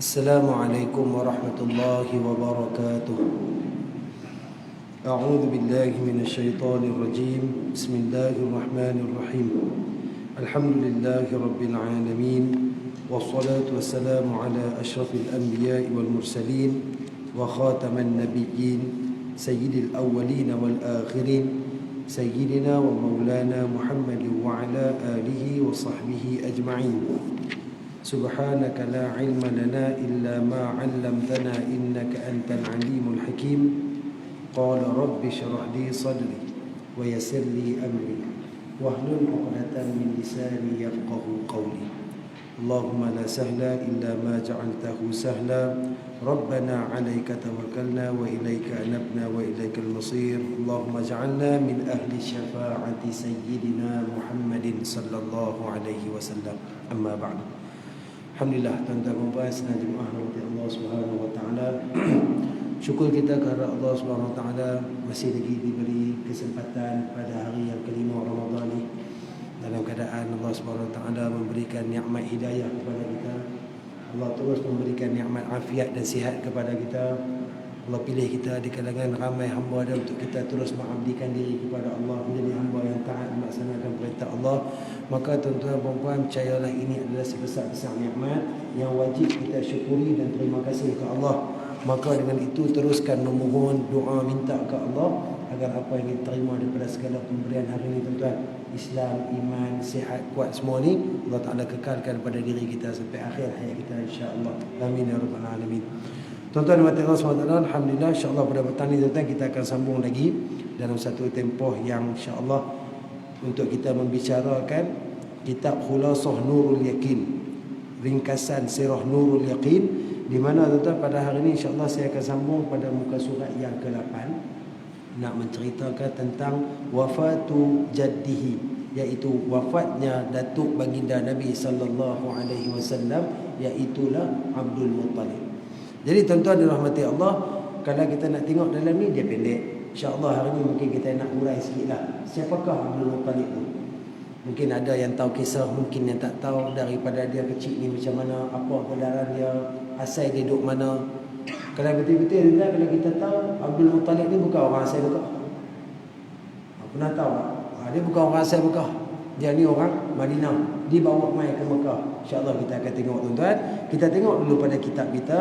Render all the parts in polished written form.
Assalamualaikum warahmatullahi wabarakatuh. A'udzu billahi minasyaitonir rajim. Bismillahirrahmanirrahim. Alhamdulillahi rabbil alamin. Wassalatu wassalamu ala asyrafil anbiya'i wal mursalin wa khataman nabiyyin sayyidil awwalin wal akhirin sayyidina wa maulana Muhammadin wa ala alihi wa sahbihi ajma'in. Subhanaka la ilma lana illa ma 'allamtana innaka antal alimul hakim. Qala rabbi shrah li sadri wa yassir li amri wahlul 'uqdatam min lisani yafqahu qawli. Allahumma la sahla illa ma ja'altahu sahla. Rabbana 'alaika tawakkalna wa ilaika anabna wa ilaikal masir. Allahumma ij'alna min ahli syafa'ati sayyidina Muhammadin sallallahu alaihi wasallam. Amma ba'du. Alhamdulillah, tuan-tuan dan puan senang jemaah rahmati Allah Subhanahu wa taala. Syukur kita kepada Allah Subhanahu wa taala masih lagi diberi kesempatan pada hari yang kelima Ramadan ni, dalam keadaan Allah Subhanahu wa taala memberikan nikmat hidayah kepada kita. Allah terus memberikan nikmat afiat dan sihat kepada kita. Allah pilih kita di kalangan ramai hamba dia untuk kita terus mengabdikan diri kepada Allah, menjadi hamba yang taat melaksanakan perintah Allah. Maka tuan-tuan dan puan, percayalah ini adalah sebesar-besar nikmat yang wajib kita syukuri dan terima kasih ke Allah. Maka dengan itu teruskan memohon doa minta ke Allah agar apa yang diterima daripada segala pemberian hari ini, tuan-tuan, Islam, iman, sihat, kuat semua ni Allah Ta'ala kekalkan pada diri kita sampai akhir hayat kita, insya-Allah. Amin ya rabbal alamin. Tuan-tuan dan Allah SWT, alhamdulillah, insya-Allah pada petang ni tuan-tuan kita akan sambung lagi dalam satu tempoh yang insya-Allah untuk kita membicarakan kitab Khulasah Nurul Yaqin, ringkasan sirah Nurul Yaqin, di mana tuan-tuan pada hari ini insya-Allah saya akan sambung pada muka surat yang ke-8, nak menceritakan tentang wafatu jaddihi, iaitu wafatnya datuk baginda Nabi sallallahu alaihi wasallam, iaitu Abdul Muttalib. Jadi tuan-tuan dirahmati Allah, kalau kita nak tengok dalam ni dia pendek. InsyaAllah hari ni mungkin kita nak urai sikit lah. Siapakah Abdul Muttalib tu? Mungkin ada yang tahu kisah, mungkin yang tak tahu daripada dia kecil ni macam mana, apa kedaran dia, asal dia duduk mana. Kalau betul-betul kalau kita tahu Abdul Muttalib ni bukan orang asal Mekah. Pernah tahu tak? Dia bukan orang asal Mekah. Dia ni orang Madinah, dibawa mai ke Mekah. InsyaAllah kita akan tengok, tuan-tuan. Kita tengok dulu pada kitab kita.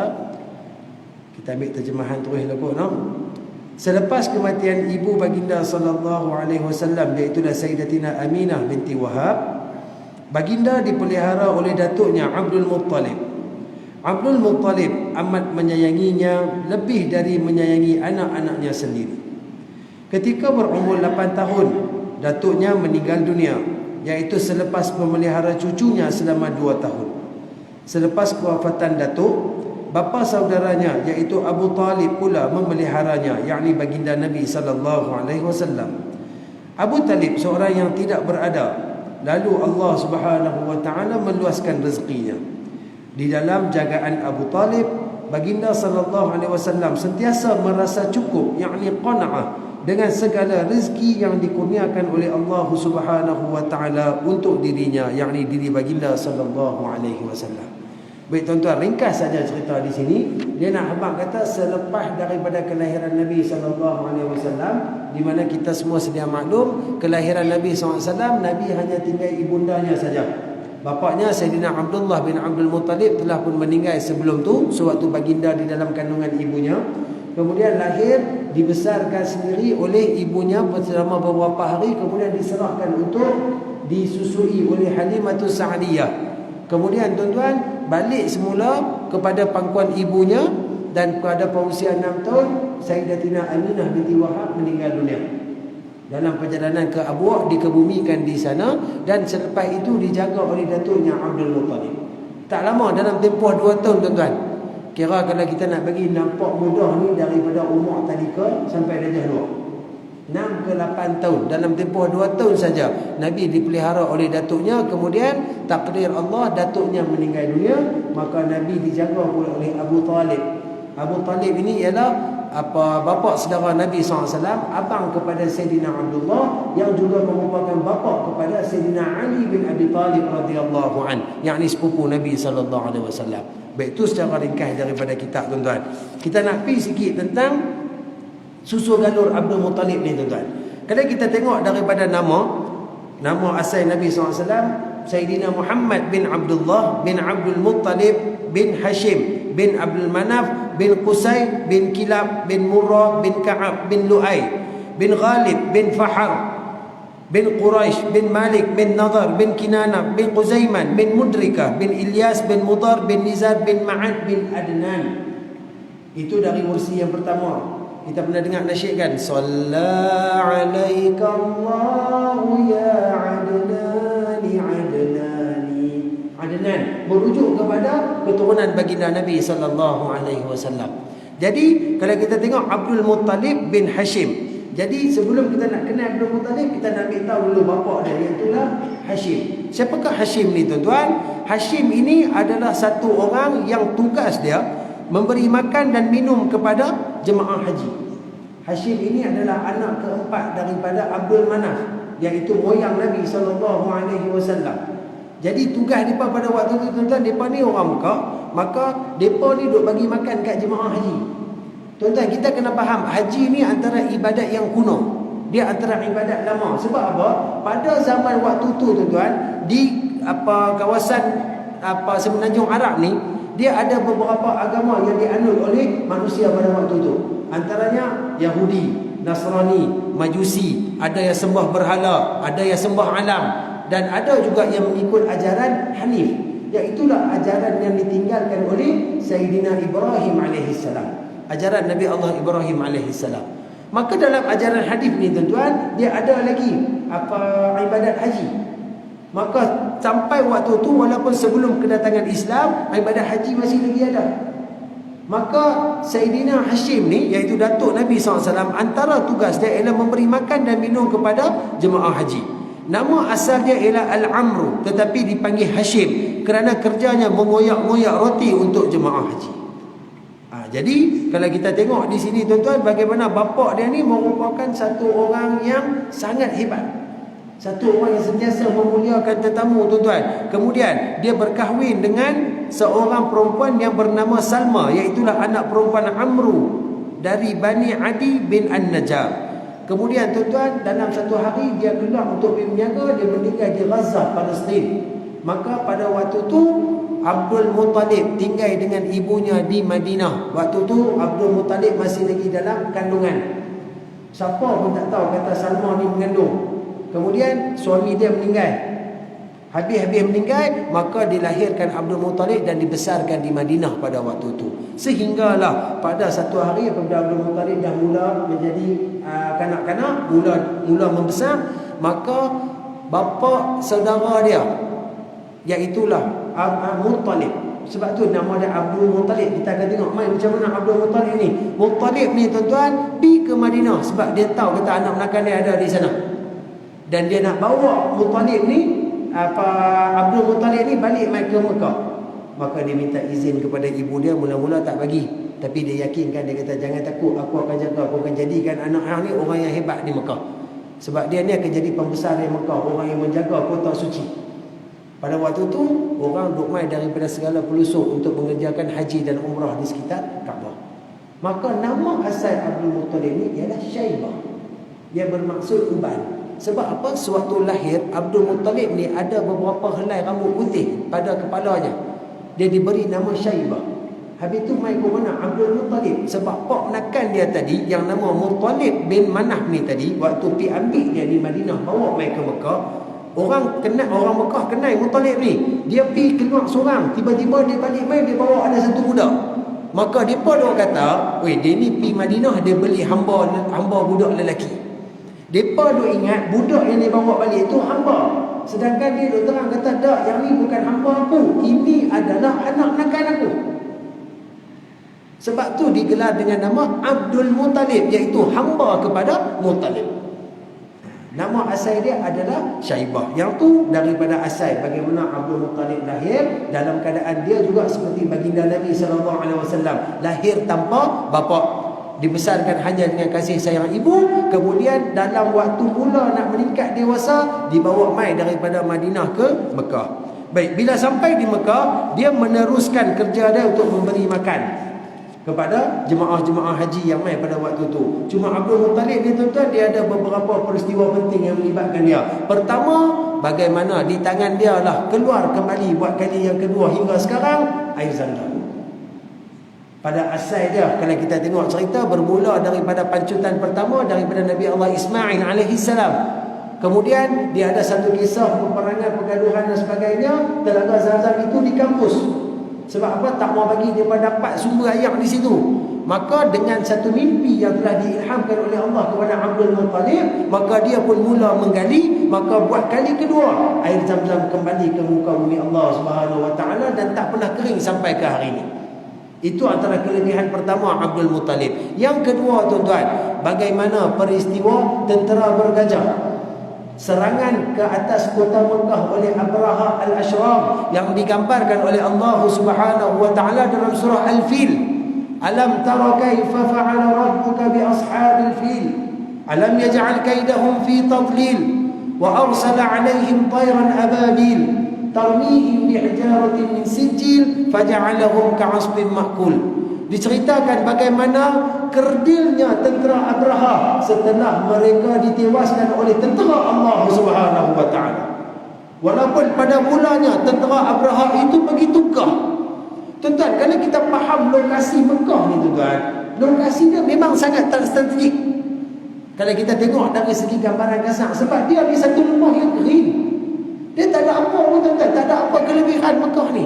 Kita ambil terjemahan terus lekuk, no? Selepas kematian ibu baginda sallallahu alaihi wasallam, iaitu Sayyidatina Aminah binti Wahab, baginda dipelihara oleh datuknya Abdul Muttalib. Abdul Muttalib amat menyayanginya lebih dari menyayangi anak-anaknya sendiri. Ketika berumur 8 tahun, datuknya meninggal dunia, iaitu selepas memelihara cucunya selama 2 tahun. Selepas kewafatan datuk, bapa saudaranya iaitu Abu Talib pula memeliharanya, yakni baginda Nabi sallallahu alaihi wasallam. Abu Talib seorang yang tidak berada, lalu Allah Subhanahu wa taala meluaskan rezekinya. Di dalam jagaan Abu Talib, baginda sallallahu alaihi wasallam sentiasa merasa cukup, yakni qanaah dengan segala rezeki yang dikurniakan oleh Allah Subhanahu wa taala untuk dirinya, yakni diri baginda sallallahu alaihi wasallam. Baik tuan-tuan, ringkas saja cerita di sini. Dia nak habaq kata selepas daripada kelahiran Nabi sallallahu alaihi wasallam, di mana kita semua sedia maklum kelahiran Nabi sallallahu alaihi wasallam, Nabi hanya tinggal ibundanya saja. Bapaknya Sayyidina Abdullah bin Abdul Muttalib telah pun meninggal sebelum tu, sewaktu baginda di dalam kandungan ibunya. Kemudian lahir, dibesarkan sendiri oleh ibunya selama beberapa hari, kemudian diserahkan untuk disusui oleh Halimatus Sa'diyah. Kemudian tuan-tuan balik semula kepada pangkuan ibunya, dan pada usia 6 tahun Sayyidatina Aminah binti Wahab meninggal dunia. Dalam perjalanan ke Abuak dikebumikan di sana, dan selepas itu dijaga oleh datuknya Abdul Muttalib. Tak lama, dalam tempoh 2 tahun tuan-tuan. Kira kalau kita nak bagi nampak mudah ni, daripada umur tadika sampai darjah 2. 6 ke 8 tahun, dalam tempoh 2 tahun saja Nabi dipelihara oleh datuknya. Kemudian takdir Allah, datuknya meninggal dunia, maka Nabi dijaga pula oleh Abu Talib. Abu Talib ini ialah bapa saudara Nabi SAW, abang kepada Sayyidina Abdullah, yang juga merupakan bapa kepada Sayyidina Ali bin Abi Talib radhiyallahu an, yakni sepupu Nabi sallallahu alaihi wasallam. Baik, itu secara ringkas daripada kitab, tuan-tuan. Kita nak pergi sikit tentang susu galur Abdul Muttalib ni, tuan-tuan. Kalau kita tengok daripada nama asal Nabi SAW, Sayyidina Muhammad bin Abdullah bin Abdul Muttalib bin Hashim bin Abdul Manaf bin Qusay bin Kilab bin Murrah bin Ka'ab bin Lu'ay bin Ghalib bin Fahar bin Quraisy bin Malik bin Nadar bin Kinana bin Quzaiman bin Mudrikah bin Ilyas bin Mudar bin Nizar bin Ma'ad bin Adnan. Itu dari Mursi yang pertama. Kita pernah dengar nasyid kan? Shalla alaika Allahu ya Adnani Adnani. Adnan merujuk kepada keturunan baginda Nabi sallallahu alaihi wasallam. Jadi kalau kita tengok Abdul Muttalib bin Hashim. Jadi sebelum kita nak kenal Abdul Muttalib, kita nak ambil tahu dulu bapa dia, iaitulah Hashim. Siapakah Hashim ni, tuan-tuan? Hashim ini adalah satu orang yang tugas dia memberi makan dan minum kepada jemaah haji. Hashim ini adalah anak keempat daripada Abdul Manaf, iaitu moyang Nabi SAW. Jadi tugas mereka pada waktu itu, tuan-tuan, mereka ni orang Mekah, maka mereka ni duk bagi makan kat jemaah haji. Tuan-tuan, kita kena faham, haji ni antara ibadat yang kuno. Dia antara ibadat lama. Sebab apa? Pada zaman waktu tu, tuan-tuan, di kawasan Semenanjung Arab ni, dia ada beberapa agama yang dianut oleh manusia pada waktu itu. Antaranya Yahudi, Nasrani, Majusi, ada yang sembah berhala, ada yang sembah alam, dan ada juga yang mengikut ajaran Hanif, iaitulah ajaran yang ditinggalkan oleh Sayyidina Ibrahim alaihissalam, ajaran Nabi Allah Ibrahim alaihissalam. Maka dalam ajaran hadis ni, tuan-tuan, dia ada lagi ibadat haji. Maka sampai waktu tu, walaupun sebelum kedatangan Islam, ibadat haji masih lagi ada. Maka Sayyidina Hashim ni, iaitu datuk Nabi SAW, antara tugas dia ialah memberi makan dan minum kepada jemaah haji. Nama asal dia ialah Al-Amru, tetapi dipanggil Hashim kerana kerjanya mengoyak-ngoyak roti untuk jemaah haji. Jadi kalau kita tengok di sini, tuan-tuan, bagaimana bapa dia ni merupakan satu orang yang sangat hebat, satu orang yang sentiasa memuliakan tetamu, tuan-tuan. Kemudian dia berkahwin dengan seorang perempuan yang bernama Salma, iaitulah anak perempuan Amru dari Bani Adi bin An-Najjar. Kemudian, tuan-tuan, dalam satu hari dia keluar untuk pergi berniaga, dia meninggal di Gaza, Palestin. Maka pada waktu tu Abdul Muttalib tinggal dengan ibunya di Madinah. Waktu tu Abdul Muttalib masih lagi dalam kandungan. Siapa pun tak tahu kata Salma ni mengandung. Kemudian suami dia meninggal. Habis-habis meninggal, maka dilahirkan Abdul Muttalib dan dibesarkan di Madinah pada waktu itu. Sehinggalah pada satu hari apabila Abdul Muttalib dah mula menjadi kanak-kanak, mula membesar, maka bapa saudara dia, iaitulah Muttalib. Sebab tu nama dia Abdul Muttalib. Kita akan tengok mai macam mana Abdul Muttalib ni. Muttalib ni, tuan-tuan, pergi ke Madinah sebab dia tahu kata anak menakan dia ada di sana. Dan dia nak bawa Muttalib ni, Abdul Muttalib ni balik mai ke Mekah. Maka dia minta izin kepada ibu dia. Mula-mula tak bagi, tapi dia yakinkan, dia kata jangan takut, aku akan jaga, aku akan jadikan anak hang ni orang yang hebat di Mekah. Sebab dia ni akan jadi pembesar di Mekah, orang yang menjaga kota suci. Pada waktu tu orang duk mai daripada segala pelosok untuk mengerjakan haji dan umrah di sekitar Kaabah. Maka nama asal Abdul Muttalib ni ialah Syaibah. Dia bermaksud uban. Sebab apa? Sewaktu lahir Abdul Muttalib ni ada beberapa helai rambut putih pada kepalanya. Dia diberi nama Syaibah. Habis tu mai ke mana Abdul Muttalib? Sebab pak menakan dia tadi yang nama Muttalib bin Manaf ni tadi, waktu pi ambil dia di Madinah bawa mai ke Mekah, orang Mekah kenal Muttalib ni. Dia pi keluar seorang, tiba-tiba dia balik mai, dia bawa ada satu budak. Maka depa dok kata, "Weh, dia ni pi Madinah, dia beli hamba budak lelaki." Depa duk ingat budak yang dia bawa balik tu hamba. Sedangkan dia duk terang kata, "Tak, yang ni bukan hamba aku. Ini adalah anak nakan aku." Sebab tu digelar dengan nama Abdul Muttalib, iaitu hamba kepada Muttalib. Nama asal dia adalah Syaibah. Yang tu daripada asal bagaimana Abdul Muttalib lahir dalam keadaan dia juga seperti baginda Nabi SAW, lahir tanpa bapa. dibesarkan hanya dengan kasih sayang ibu. Kemudian dalam waktu mula nak meningkat dewasa, dibawa mai daripada Madinah ke Mekah. Baik, bila sampai di Mekah, dia meneruskan kerja dia untuk memberi makan kepada jemaah-jemaah haji yang mai pada waktu itu. Cuma Abdul Muttalib ni tuan-tuan, dia ada beberapa peristiwa penting yang melibatkan dia. Pertama, bagaimana di tangan dia lah keluar kembali buat kali yang kedua hingga sekarang air Zam-Zam. Pada asal dia, kalau kita tengok cerita, bermula daripada pancutan pertama daripada Nabi Allah Ismail AS. Kemudian dia ada satu kisah peperangan, pergaduhan dan sebagainya. Telaga Zam-Zam itu di kampus. Sebab apa? Tak mau bagi dia dapat sumber air di situ. Maka dengan satu mimpi yang telah diilhamkan oleh Allah kepada Abdul Muttalib, maka dia pun mula menggali. Maka buat kali kedua, air Zam-Zam kembali ke muka bumi Allah Subhanahu Wa Taala dan tak pernah kering sampai ke hari ini. Itu antara kelebihan pertama Abdul Muttalib. Yang kedua tuan-tuan, bagaimana peristiwa tentera bergajah serangan ke atas kota Mekah oleh Abraha al-Ashram yang digambarkan oleh Allah Subhanahu Wa Taala dalam surah Al-Fil. Alam tara kaifa fa'ala rabbuka bi ashabil fil alam yaj'al kaidahum fi tadlil wa arsala 'alaihim tayran ababil tarmihim bihijaratin min sijil faja'alahum ka'asfin ma'kul. Diceritakan bagaimana kerdilnya tentera Abraha setelah mereka ditewaskan oleh tentera Allah Subhanahu Wa Taala. Walaupun pada mulanya tentera Abraha itu begitu gah. Tuan-tuan, kalau kita faham lokasi Mekah ni tuan-tuan, lokasi dia memang sangat strategik. Kalau kita tengok dari segi gambaran kasar, sebab dia di satu rumah yang kering. Dia tak ada apa pun tuan-tuan, tak ada apa kelebihan Mekah ni.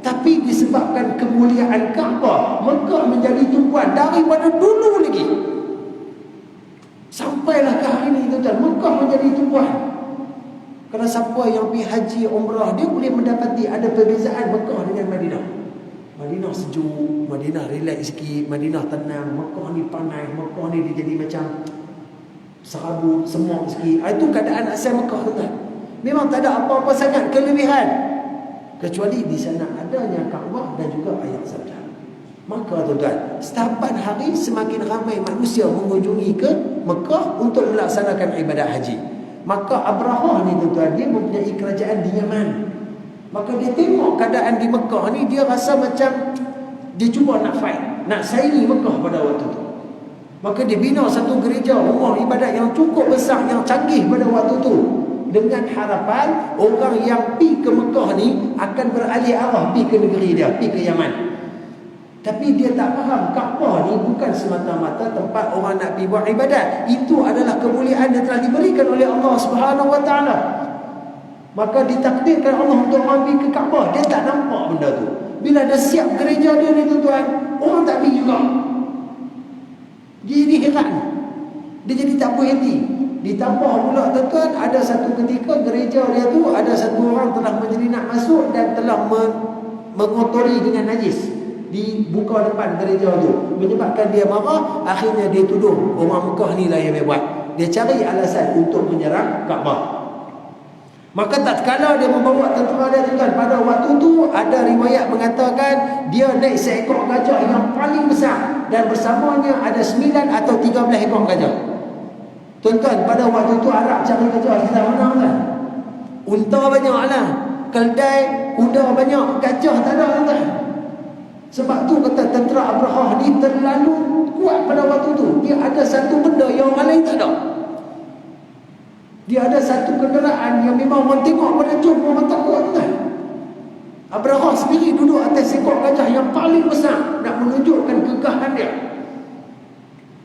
Tapi disebabkan kemuliaan Kaabah, Mekah menjadi tumpuan daripada dulu lagi. Sampailah ke hari ini tuan-tuan, Mekah menjadi tumpuan. Kalau siapa yang pergi haji umrah, dia boleh mendapati ada perbezaan Mekah dengan Madinah. Madinah sejuk, Madinah relax sikit, Madinah tenang. Mekah ni panas, Mekah ni dia jadi macam serabut, semua sikit. Itu keadaan asal Mekah tuan-tuan. Memang tak ada apa-apa sangat kelebihan, kecuali di sana adanya Kaabah dan juga air Zam-Zam. Maka tuan-tuan, setapan hari semakin ramai manusia mengunjungi ke Mekah untuk melaksanakan ibadat haji. Maka Abraha ni tuan-tuan, dia mempunyai kerajaan di Yaman. Maka dia tengok keadaan di Mekah ni, dia rasa macam dia cuba nak fight, nak saingi Mekah pada waktu tu. Maka dia bina satu gereja, rumah ibadat yang cukup besar, yang canggih pada waktu tu, dengan harapan orang yang pergi ke Mekah ni akan beralih arah pergi ke negeri dia, pergi ke Yaman. Tapi dia tak faham Kaabah ni bukan semata-mata tempat orang nak pergi buat ibadat. Itu adalah kemuliaan yang telah diberikan oleh Allah Subhanahu Wa Taala. Maka ditakdirkan Allah untuk pergi ke Kaabah. Dia tak nampak benda tu. Bila dah siap gereja dia ni tuan-tuan, orang tak pergi juga. Dia jadi heran. Dia jadi tak puas hati. Ditambah pula tuan-tuan, ada satu ketika gereja dia tu ada satu orang telah menyelinap masuk dan telah mengotori dengan najis di buka depan gereja tu, menyebabkan dia marah. Akhirnya dia tuduh orang Mekah ni lah yang buat. Dia cari alasan untuk menyerang Kaabah. Maka tak kala dia membawa tentera dia tuan-tuan, pada waktu tu ada riwayat mengatakan dia naik seekor gajah yang paling besar dan bersamanya ada 9 atau 13 ekor gajah. Tuan-tuan, pada waktu tu Arab cari gajah kita mana kan? Unta banyak lah, keldai, kuda banyak, gajah tak ada tuan-tuan. Sebab tu kata tentera Abraha ni terlalu kuat pada waktu tu. Dia ada satu benda yang orang lain tak ada. Dia ada satu kenderaan yang memang orang tengok pada jom orang takut tuan. Abraha sendiri duduk atas ekor gajah yang paling besar nak menunjukkan kegahan dia.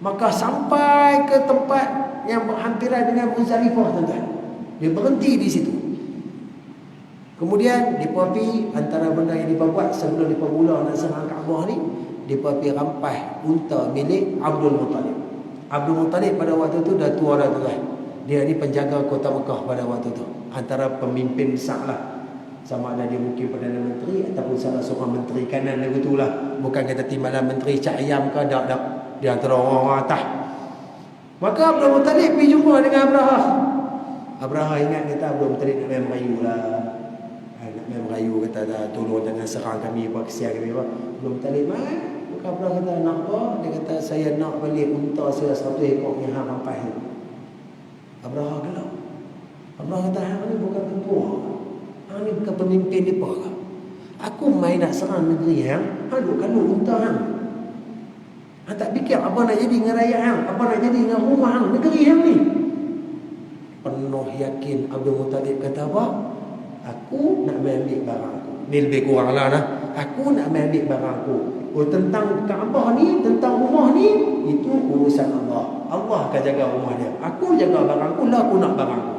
Maka sampai ke tempat yang berhampiran dengan Muzdalifah tuan-tuan, dia berhenti di situ. Kemudian mereka pergi, antara benda yang mereka buat sebelum mereka mula nak serang Kaabah ni, mereka pergi rampas unta milik Abdul Muttalib. Abdul Muttalib pada waktu tu dah tua dah tuan. Dia ni penjaga kota Mekah pada waktu tu, antara pemimpin besar lah. Sama ada dia mungkin Perdana Menteri ataupun salah seorang menteri kanan lagu tu lah. Bukan kata timbalan menteri cak ayam ke, tak. Dia antara orang-orang atas. Maka Abdul Muttalib pergi jumpa dengan Abraha. Abraha ingat kata Abdul Muttalib nak main merayu lah. Nak main merayu kata tolong jangan serang kami apa, kesian kami apa. Abdul Muttalib Abrahah kata, nak apa? Dia kata, saya nak balik unta saya 100 ekor yang hang rampai. Abrahah gelap. Abrahah kata, hang ni bukan ketua. Hang ni bukan pemimpin depa ke? Aku main nak serang negeri hang, hang duk kalau unta hang. Hang tak fikir apa nak jadi dengan rakyat hang, apa nak jadi dengan rumah hang, negeri hang ni. Penuh yakin Abdul Muttalib kata apa? Aku nak ambil barang aku. Ni lebih kurang lah nah. Aku nak ambil barang aku. Oh, tentang Kaabah ni, tentang rumah ni, itu urusan Allah. Allah akan jaga rumah dia. Aku jaga barang aku lah, aku nak barang aku.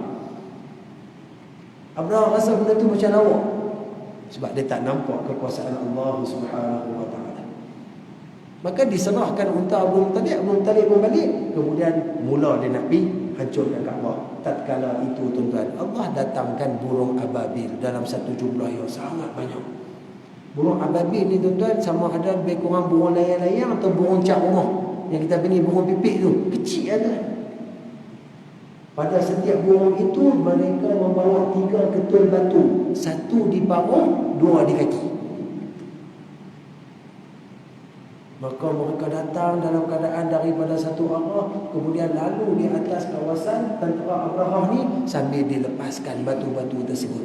Abrahah rasa benda tu macam lawak. Sebab dia tak nampak kekuasaan Allah Subhanahu wa ta'ala. Maka diserahkan unta Abdul Muttalib. Abdul Muttalib pun balik. Kemudian mula dia nak pergi hancurkan Kaabah. Tatkala itu tuan-tuan, Allah datangkan burung ababil dalam satu jumlah yang sangat banyak. Burung ababil ni tuan-tuan sama ada lebih kurang burung layang-layang atau burung cak rumah. Yang kita bini burung pipik tu, kecil ada. Pada setiap burung itu mereka membawa 3 ketul batu. 1 di paruh, 2 di kaki. Maka mereka datang dalam keadaan daripada satu arah, kemudian lalu di atas kawasan tentera Abrahah ni sambil dilepaskan batu-batu tersebut.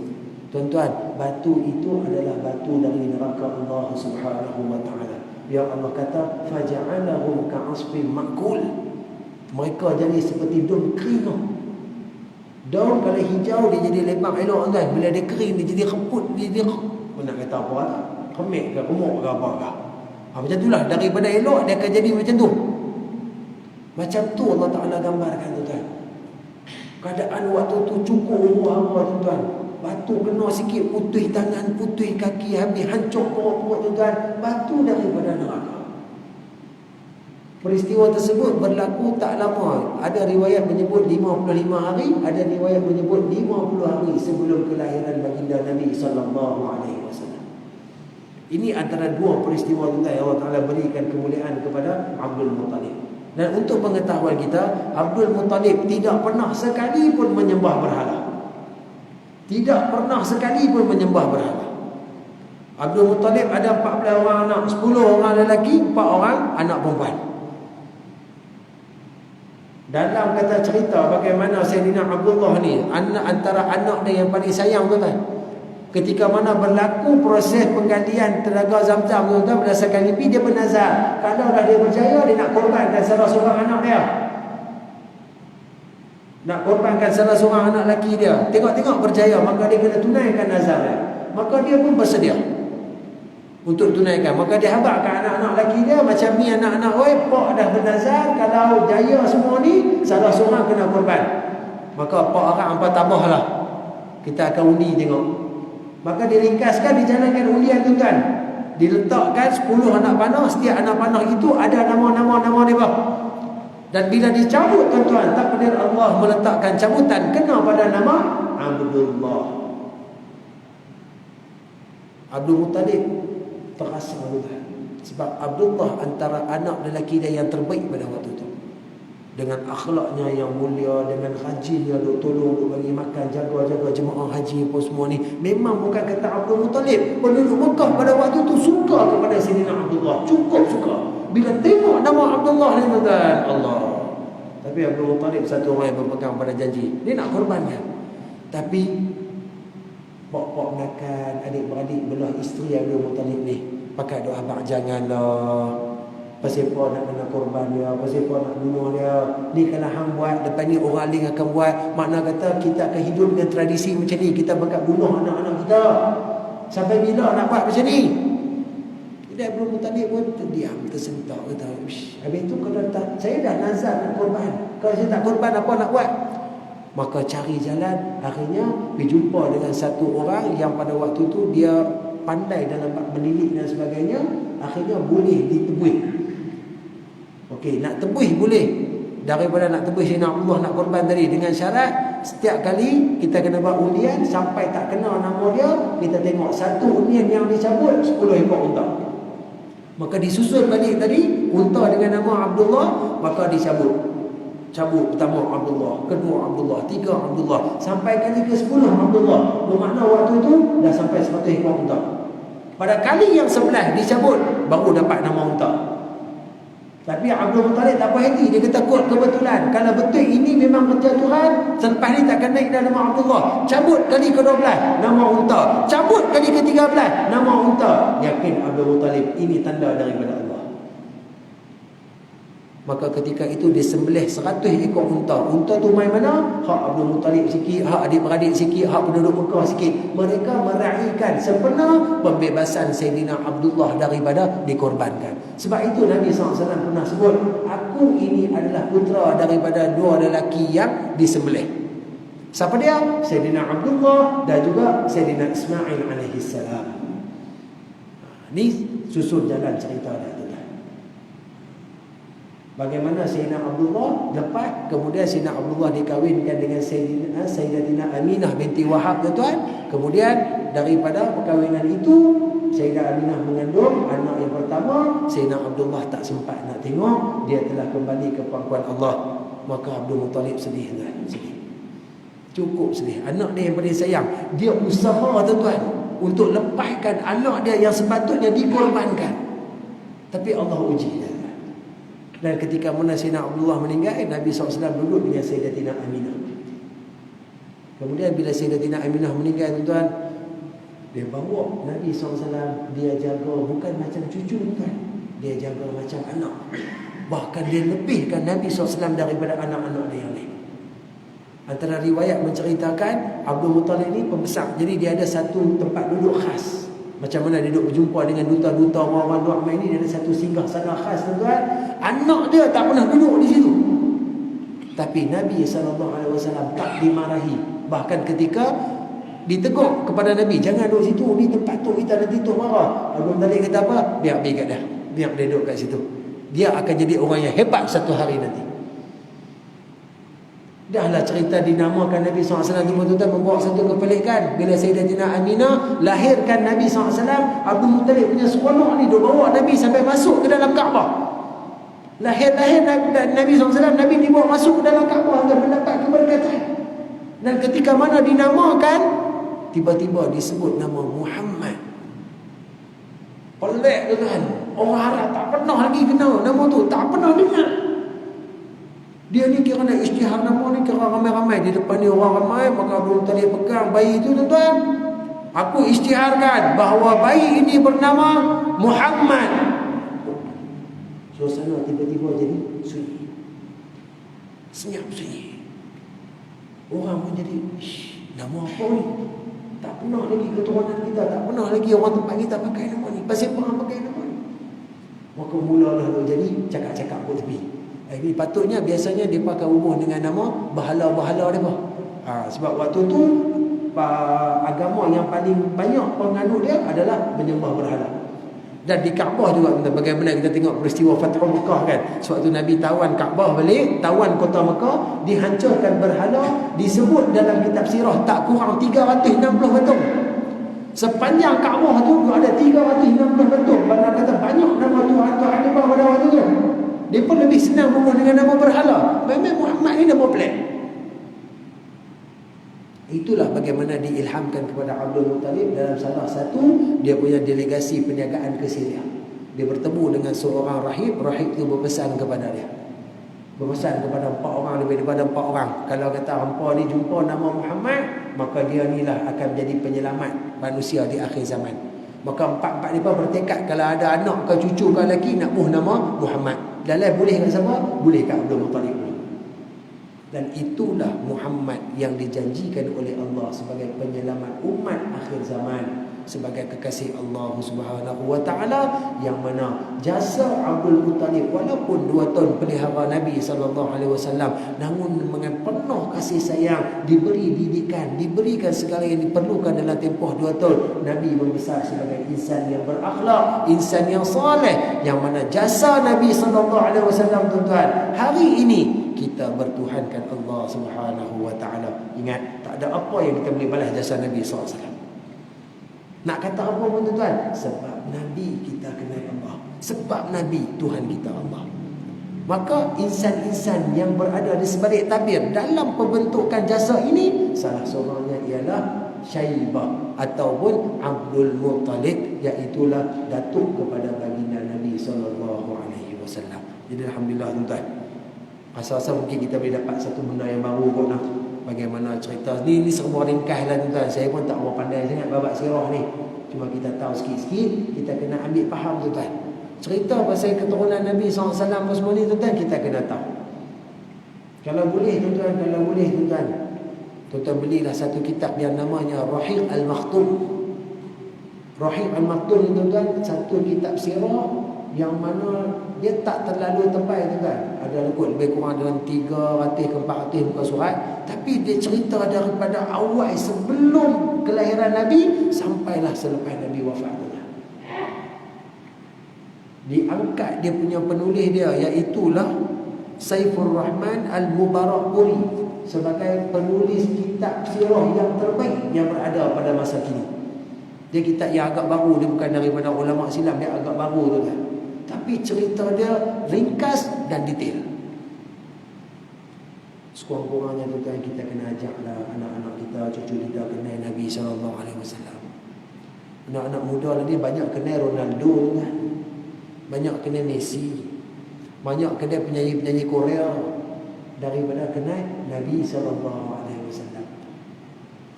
Tuan-tuan, batu itu adalah batu dari neraka Allah Subhanahu wa ta'ala. Yang Allah kata, faja'alahum ka'asfin ma'kul. Mereka jadi seperti daun kering. Daun kalau hijau dia jadi lemak elok kan. Bila dia kering dia jadi remput, dia jadi nak kata apa lah? Kemik ke, remuk ke apa ke? Macam itulah, daripada elok dia akan jadi macam tu. Macam tu Allah Ta'ala gambarkan tuan-tuan. Keadaan waktu tu cukup umur apa tuan-tuan. Batu kena sikit, putih tangan, putih kaki, habis hancur perut tuan-tuan. Batu daripada neraka. Peristiwa tersebut berlaku tak lama. Ada riwayat menyebut 55 hari, ada riwayat menyebut 50 hari sebelum kelahiran baginda Nabi SAW. Ini antara 2 peristiwa tuan yang Allah Ta'ala berikan kemuliaan kepada Abdul Muttalib. Dan untuk pengetahuan kita, Abdul Muttalib tidak pernah sekali pun menyembah berhala. Tidak pernah sekali pun menyembah berhala. Abdul Muttalib ada 14 orang anak, 10 orang lelaki, 4 orang anak perempuan. Dalam kata cerita bagaimana Sayyidina Abdullah ni, antara anak dia yang paling sayang tuan-tuan. Ketika mana berlaku proses penggalian telaga Zamzam tuan-tuan, berdasarkan mimpi dia bernazar, kalau dah dia berjaya dia nak korbankan salah seorang anak dia. Nak korbankan salah seorang anak lelaki dia. Tengok-tengok berjaya, maka dia kena tunaikan nazar dia. Maka dia pun bersedia untuk tunaikan. Maka dia habakkan anak-anak lelaki dia, macam ni anak-anak, oi, pak dah bernazar, kalau jaya semua ni salah seorang kena korban. Maka pak orang hampa tambahlah, kita akan undi tengok. Maka diringkaskan, dijalankan undian tuan-tuan. Diletakkan 10 anak panah. Setiap anak panah itu ada nama-nama dia. Dan bila dicabut tuan-tuan, takdir Allah meletakkan cabutan kena pada nama Abdullah. Abdul Muttalib terasa tuan. Sebab Abdullah antara anak lelaki dia yang terbaik pada waktu itu. Dengan akhlaknya yang mulia, dengan hajinya duk tolong, duk bagi makan, jaga-jaga jemaah haji pun semua ni. Memang bukan kata Abdul Muttalib, penduduk Mekah pada waktu tu suka kepada Sayyidina Abdullah, cukup suka. Bila tengok nama Abdullah ni tuan, Allah. Tapi Abdul Muttalib satu orang yang berpegang pada janji, dia nak korbankan. Tapi pok-pok nakal, adik-beradik belah isteri Abdul Muttalib ni pakai doa, abang janganlah, pasal apa nak kena korban dia, pasal apa nak bunuh dia. Ni kalau hang buat, depan ni orang lain akan buat. Makna kata kita akan hidup dengan tradisi macam ni, kita bakal bunuh anak-anak kita. Sampai bila nak buat macam ni? Jadi Abdul Muttalib pun terdiam, tersentak, kata, habis tu kalau tak, saya dah nazar nak korban, kalau saya tak korban apa nak buat? Maka cari jalan. Akhirnya pergi jumpa dengan satu orang yang pada waktu tu dia pandai dalam mendidik dan sebagainya. Akhirnya boleh ditebus. Okey, nak tebus boleh. Daripada nak tebus Sayyidina Abdullah nak korban tadi, dengan syarat setiap kali kita kena buat undian sampai tak kenal nama dia, kita tengok satu undian yang dicabut 10 ekor unta. Maka disusun balik tadi unta dengan nama Abdullah, maka dicabut. Cabut pertama Abdullah, kedua Abdullah, 3 Abdullah, sampai kali ke-10 Abdullah. Bermakna waktu tu dah sampai 100 ekor unta. Pada kali yang 11 dicabut, baru dapat nama unta. Tapi Abdul Muttalib tak puas hati. Dia kata kot kebetulan. Kalau betul ini memang kerja Tuhan, selepas ni takkan naik dah nama Abdullah. Cabut kali ke-12 nama unta. Cabut kali ke-13 nama unta. Yakin Abdul Muttalib ini tanda daripada Allah. Maka ketika itu dia sembelih 100 ekor unta. Unta tu main mana? Hak Abdul Muttalib sikit, hak adik-beradik sikit, hak penduduk Mekah sikit. Mereka meraihkan sebenar pembebasan Sayyidina Abdullah daripada dikorbankan. Sebab itu Nabi SAW pernah sebut, aku ini adalah putera daripada dua lelaki yang disembelih. Siapa dia? Sayyidina Abdullah dan juga Sayyidina Ismail alaihissalam. Ini susun jalan cerita dia. Bagaimana Sayyidina Abdullah lepas, kemudian Sayyidina Abdullah dikahwinkan dengan Sayyidatina Aminah binti Wahab, tuan. Kemudian daripada perkahwinan itu Sayyidah Aminah mengandung anak yang pertama. Sayyidina Abdullah tak sempat nak tengok, dia telah kembali ke pangkuan Allah. Maka Abdul Muttalib sedih, tuan. Sedih. Cukup sedih. Anak dia yang paling sayang. Dia usaha, tuan, untuk lepaskan anak dia yang sepatutnya dikorbankan. Tapi Allah uji dia. Dan ketika mana Sayyidina Abdullah meninggal, Nabi SAW duduk dengan Sayyidatina Aminah. Kemudian bila Sayyidatina Aminah meninggal, tuan, dia bawa Nabi SAW, dia jaga bukan macam cucu, tuan. Dia jaga macam anak. Bahkan dia lebihkan Nabi SAW daripada anak-anak dia yang lain. Antara riwayat menceritakan Abdul Muttalib ni pembesar. Jadi dia ada satu tempat duduk khas. Macam mana dia duduk berjumpa dengan duta-duta orang-orang luar ini, dia ada satu singgah sana khas, tuan. Anak dia tak pernah duduk di situ. Tapi Nabi SAW tak dimarahi. Bahkan ketika ditegur kepada Nabi, jangan duduk situ, ni tempat tu, kita nanti tu marah. Abdul Muttalib kata apa? Biar pergi kat dah. Biar dia duduk kat situ. Dia akan jadi orang yang hebat satu hari nanti. Dahlah cerita dinamakan Nabi SAW tuan-tuan membawa satu kepelikan. Bila Sayyidatina Aminah lahirkan Nabi SAW, Abdul Muttalib punya seronok ni, dia bawa Nabi sampai masuk ke dalam Kaabah. Lahir Nabi SAW, Nabi dibawa masuk ke dalam Kaabah untuk mendapat keberkatan. Dan ketika mana dinamakan, tiba-tiba disebut nama Muhammad. Pelik, tuan. Orang Arab tak pernah lagi kenal nama tu, tak pernah dengar. Dia ni kira nak isytihar nama ni, kira ramai-ramai di depan ni orang ramai. Maka Abdul Muttalib pegang bayi itu, tuan. Aku isytiharkan bahawa bayi ini bernama Muhammad. Suasana tiba-tiba jadi sunyi. Senyap sunyi. Orang pun jadi, nama apa ni? Tak pernah lagi keturunan kita, tak pernah lagi orang tempat kita pakai nama ni. Pasal orang pakai nama ni. Maka mulalah jadi cakap-cakap kat tepi. Ini patutnya biasanya dia pakai hubung dengan nama bahala-bahala dia. Sebab waktu tu agama yang paling banyak penganut dia adalah menyembah berhala. Dan di Kaabah juga, bagaimana kita tengok peristiwa Fathul Mekah kan. Sewaktu Nabi tawan Kaabah balik, tawan kota Mekah, dihancurkan berhala, disebut dalam kitab sirah tak kurang 360 betul. Sepanjang Kaabah tu ada 360 betul. Bandar kata banyak nama Tuhan-Tuhan di bawah pada waktu tu. Dia pun lebih senang hubung dengan nama berhala. Memang Muhammad ni nama pelik. Itulah bagaimana diilhamkan kepada Abdul Muttalib dalam salah satu dia punya delegasi perniagaan ke Syria. Dia bertemu dengan seorang rahib. Rahib itu berpesan kepada dia. Berpesan kepada 4 orang, lebih daripada 4 orang. Kalau kata hampa ni jumpa nama Muhammad, maka dia inilah akan menjadi penyelamat manusia di akhir zaman. Maka 4 mereka bertekad kalau ada anak ke cucu ke lelaki nak nama Muhammad. Dalam boleh kat siapa? Boleh kat Abdul Muttalib. Dan itulah Muhammad yang dijanjikan oleh Allah sebagai penyelamat umat akhir zaman, sebagai kekasih Allah Subhanahu wa taala, yang mana jasa Abdul Muttalib walaupun 2 tahun pelihara Nabi SAW, namun dengan penuh kasih sayang, diberi didikan, diberikan segala yang diperlukan dalam tempoh 2 tahun. Nabi membesar sebagai insan yang berakhlak, insan yang soleh, yang mana jasa Nabi SAW, tuan-tuan, hari ini kita bertuhankan Allah Subhanahu wa taala. Ingat, tak ada apa yang kita boleh balas jasa Nabi SAW. Nak kata apa pun, tuan, sebab Nabi kita kenal Allah, sebab Nabi Tuhan kita Allah. Maka insan-insan yang berada di sebalik tabir dalam pembentukan jasa ini, salah seorangnya ialah Syaibah ataupun Abdul Muttalib, iaitulah datuk kepada baginda Nabi SAW. wasallam. Jadi alhamdulillah tuan-tuan. Rasa-rasa mungkin kita boleh dapat satu benda yang baru kot lah. Bagaimana cerita ni serba ringkas lah tuan-tuan. Saya pun tak berapa pandai sangat babak sirah ni. Cuma kita tahu sikit-sikit, kita kena ambil faham tuan-tuan. Cerita pasal keturunan Nabi SAW apa semua ni tuan-tuan, kita kena tahu. Kalau boleh tuan-tuan, tuan-tuan belilah satu kitab yang namanya Rahiq Al-Makhtum. Rahiq Al-Makhtum ni tuan-tuan, satu kitab sirah yang mana dia tak terlalu tebal tuan-tuan. Ada lebih kurang dalam 300 ke 400 muka surat, tapi dia cerita daripada awal sebelum kelahiran Nabi sampailah selepas Nabi wafat tuan-tuan. Diangkat dia punya penulis dia, iaitulah Saifur Rahman Al-Mubarakpuri sebagai penulis kitab sirah yang terbaik yang berada pada masa kini. Dia kitab yang agak baru, dia bukan daripada ulama silam, dia agak baru tuan-tuan. Tapi cerita dia ringkas dan detail. Sekurang-kurangnya tuan-tuan, kita kena ajaklah anak-anak kita, cucu kita kenal Nabi SAW. Anak-anak muda lagi banyak kenal Ronaldo tuan. Banyak kenal Messi. Banyak kenal penyanyi-penyanyi Korea daripada kenal Nabi SAW.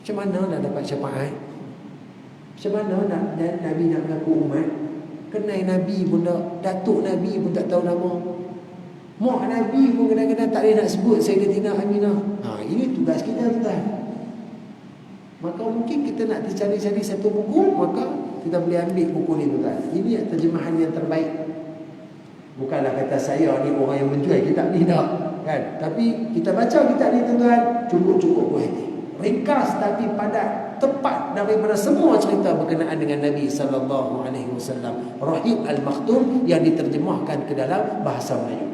Macam mana nak dapat syafaat? Macam mana nak Nabi nak mengaku umat? Kenal Nabi pun tak, datuk Nabi pun tak tahu nama. Mak Nabi pun kadang-kadang tak boleh nak sebut Sayyidatina Aminah. Ini tugas kita tuan. Maka mungkin kita nak cari-cari satu buku, maka kita boleh ambil buku ni tuan. Ini terjemahan yang terbaik. Bukanlah kata saya ni orang yang menjual kitab ni tak, kan? Tapi kita baca kitab ni tuan, cukup-cukup puas hati. Ringkas tapi padat, tepat daripada semua cerita berkenaan dengan Nabi sallallahu alaihi wasallam. Rahiq Al-Makhtum yang diterjemahkan ke dalam bahasa Melayu.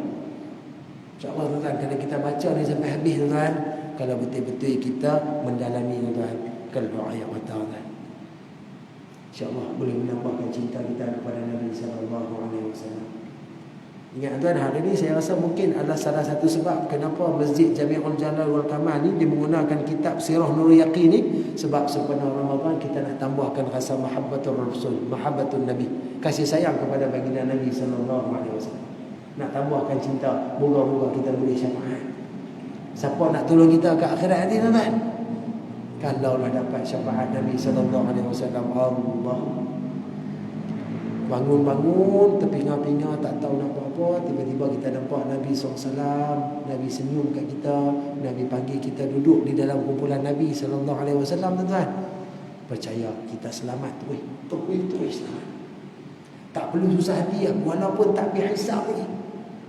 InsyaAllah tuan, kalau kita baca ni sampai habis tuan, kalau betul-betul kita mendalami tuan, kalau ayat mata tuan, InsyaAllah boleh menambahkan cinta kita kepada Nabi sallallahu alaihi wasallam. Ingat tuan, hari ini saya rasa mungkin adalah salah satu sebab kenapa Masjid Jami'ul Jalal wal Kamal ni dia menggunakan kitab Sirah Nurul Yaqin ni, sebab sempena Ramadan kita nak tambahkan rasa mahabbatul Rasul, mahabbatul Nabi, kasih sayang kepada baginda Nabi sallallahu alaihi wasallam. Nak tambahkan cinta, moga-moga kita boleh syafaat. Siapa nak tolong kita ke akhirat nanti tuan? Kalaulah dapat syafaat Nabi sallallahu alaihi wasallam, Allah bangun-bangun, terpinga-pinga, tak tahu nak apa-apa, tiba-tiba kita nampak Nabi SAW, Nabi senyum kat kita, Nabi panggil kita duduk di dalam kumpulan Nabi SAW, tuan-tuan. Percaya kita selamat, terus selamat. Tak perlu susah hati, walaupun tak pergi hisab lagi,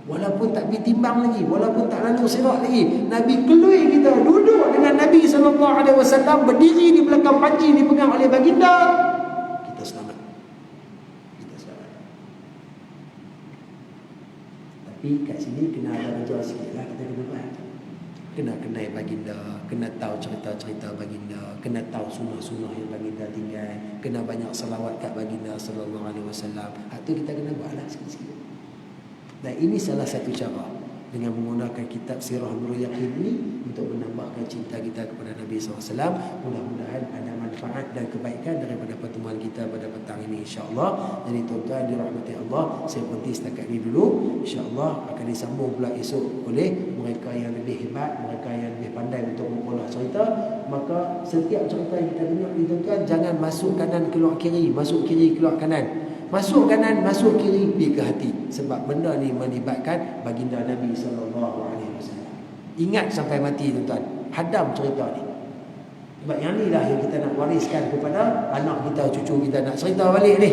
walaupun tak pergi timbang lagi, walaupun tak lalu sirat lagi, Nabi keluar kita duduk dengan Nabi SAW, berdiri di belakang panci dipegang oleh baginda, kita selamat. Tapi kat sini kena ada berjual sikit lah, kita kena buat. Kena kenal baginda, kena tahu cerita-cerita baginda, kena tahu sunnah-sunnah yang baginda tinggal, kena banyak salawat kat baginda sallallahu alaihi wasallam. Itu kita kena buatlah sikit-sikit. Dan ini salah satu cara dengan menggunakan kitab Sirah Nurul Yaqin ini untuk menambahkan cinta kita kepada Nabi SAW. Mudah-mudahan ada manfaat dan kebaikan daripada pertemuan kita pada petang ini, insya-Allah. Jadi tuan-tuan dirahmati Allah, saya berhenti setakat ini dulu. Insya-Allah akan disambung pula esok oleh mereka yang lebih hebat, mereka yang lebih pandai untuk mengolah cerita. Maka setiap cerita yang kita dengar ni tuan-tuan, jangan masuk kanan keluar kiri, masuk kiri keluar kanan. Masuk kanan, masuk kiri, pergi ke hati. Sebab benda ni melibatkan baginda Nabi SAW. Ingat sampai mati tuan-tuan, hadam cerita ni. Sebab yang ni lah yang kita nak wariskan kepada anak kita, cucu kita, nak cerita balik ni.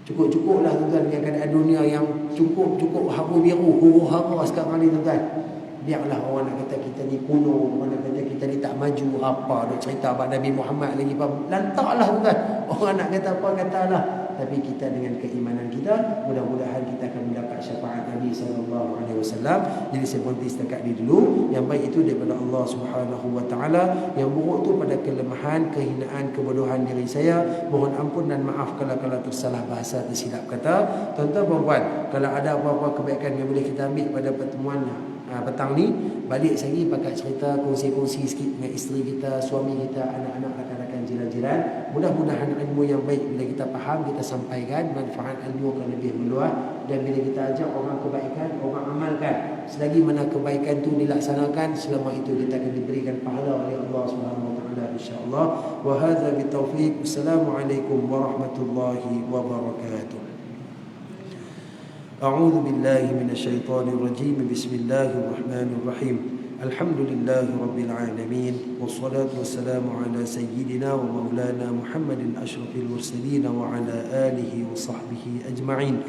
Cukup-cukup lah tuan-tuan dengan keadaan dunia yang cukup haru biru, huru-hara sekarang ni tuan-tuan. Biarlah orang nak kata kita ni kuno, orang nak kata kita ni tak maju, apa nak cerita abang Nabi Muhammad lagi, lantaklah tuan. Orang nak kata apa katalah. Tapi kita dengan keimanan kita, mudah-mudahan kita akan mendapat syafaat Nabi SAW. Jadi saya berhenti setakat ini dulu. Yang baik itu daripada Allah Subhanahu Wa Taala, yang buruk tu pada kelemahan, kehinaan, kebodohan diri saya. Mohon ampun dan maaf kalau tersalah bahasa, tersilap kata. Tuan-tuan puan-puan, kalau ada apa-apa kebaikan yang boleh kita ambil pada pertemuan petang ni, balik lagi pakai cerita, kongsi-kongsi sikit dengan isteri kita, suami kita, anak-anak, rakan-rakan jiran-jiran. Mudah-mudahan ilmu yang baik bila kita faham, kita sampaikan, manfaat ilmu akan lebih meluas. Dan bila kita ajak orang kebaikan, orang amalkan. Selagi mana kebaikan itu dilaksanakan, selama itu kita akan diberikan pahala oleh Allah Subhanahu wa taala insya-Allah. Wa hadza bitaufiq. Assalamualaikum warahmatullahi wabarakatuh. A'udzu billahi minasyaitonir rajim. Bismillahirrahmanirrahim. Alhamdulillahi rabbil alamin. Wassalatu wassalamu ala sayyidina wa maulana Muhammadin asyrafil mursalin wa ala alihi wa sahbihi ajma'in.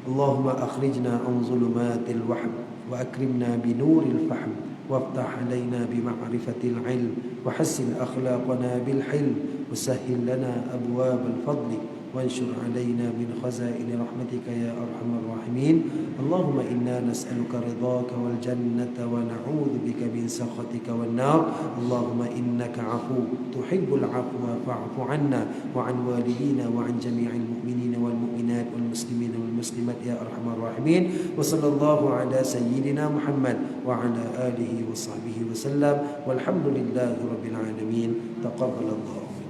Allahumma akhrijna an zulumatil wahm wa akrimna bi nuril fahm waftah alaina bi ma'rifatil ilm wa hassin akhlaqana bil hilm wa sahhil lana abwabal fadli وانشر علينا من خزائن رحمتك يا أرحم الراحمين. اللهم إنا نسألك رضاك والجنة ونعوذ بك من سخطك والنار. اللهم إنك عفو تحب العفو فاعف عنا وعن والدينا وعن جميع المؤمنين والمؤمنات والمسلمين والمسلمات يا أرحم الراحمين. وصلى الله على سيدنا محمد وعلى آله وصحبه وسلم والحمد لله رب العالمين. تقبل الله.